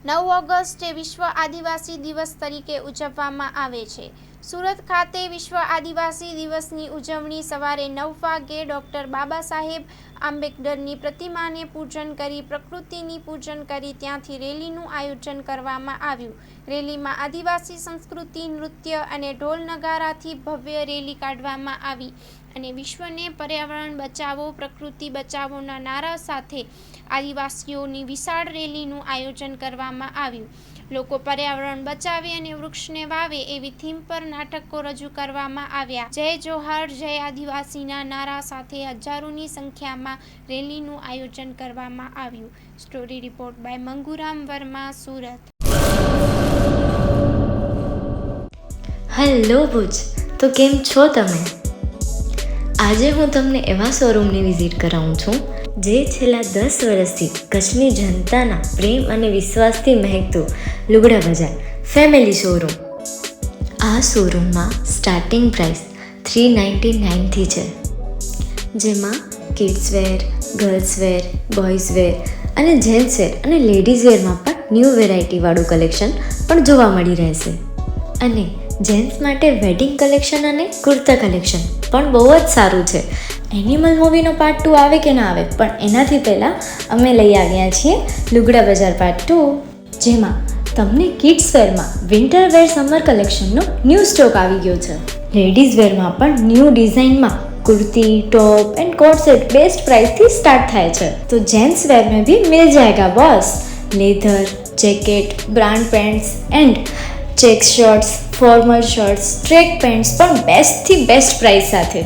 9 ઓગસ્ટે વિશ્વ આદિવાસી દિવસ તરીકે ઉજવવામાં આવે છે. સુરત ખાતે વિશ્વ આદિવાસી દિવસની ઉજવણી સવારે 9 વાગ્યે ડૉક્ટર બાબા સાહેબ આંબેડકરની પ્રતિમાને પૂજન કરી પ્રકૃતિની પૂજન કરી ત્યાંથી રેલીનું આયોજન કરવામાં આવ્યું. રેલીમાં આદિવાસી સંસ્કૃતિ, નૃત્ય અને ઢોલ નગારાથી ભવ્ય રેલી કાઢવામાં આવી અને વિશ્વને પર્યાવરણ બચાવો, પ્રકૃતિ બચાવોના નારા સાથે આદિવાસીઓની વિશાળ રેલીનું આયોજન કરવામાં આવ્યું. લોકો પર્યાવરણ બચાવે અને વૃક્ષને વાવે એવી થીમ પર નાટકો રજૂ કરવામાં આવ્યા. જય જોહાર, જય આદિવાસીના નારા સાથે હજારોની સંખ્યામાં રેલીનું આયોજન કરવામાં આવ્યું. Story report by Manguram Varma, Surat. Hello Bhuj, તો કેમ છો તમે? આજે હું તમને એવા શોરૂમની વિઝિટ કરાવું છું જે છેલ્લા 10 વર્ષથી કચ્છની જનતાના પ્રેમ અને વિશ્વાસથી મહેકતું લુગડા બજાર ફેમિલી શોરૂમ. આ શોરૂમમાં સ્ટાર્ટિંગ પ્રાઇસ 399થી છે, જેમાં kids wear, girls wear, boys wear અને જેન્ટ્સ વેર અને લેડીઝ વેરમાં પણ ન્યૂ વેરાયટીવાળું કલેક્શન પણ જોવા મળી રહેશે. અને જેન્ટ્સ માટે વેડિંગ કલેક્શન અને કુર્તા કલેક્શન પણ બહુ જ સારું છે. એનિમલ મૂવીનો પાર્ટ 2 આવે કે ના આવે, પણ એનાથી પહેલાં અમે લઈ આવ્યા છીએ લુગડા બજાર પાર્ટ 2, જેમાં તમને કિડ્સ વેરમાં વિન્ટર વેર સમર કલેક્શનનો ન્યૂ સ્ટોક આવી ગયો છે. લેડીઝ વેરમાં પણ ન્યૂ ડિઝાઇનમાં kurti, top and coat set best price थी स्टार्ट थाय छे. तो जेंट्स वेर में भी मिल जाएगा boss. Leather, jacket, brand pants and check shirts, formal shirts, track pants પણ બેસ્ટ થી બેસ્ટ પ્રાઇસ સાથે.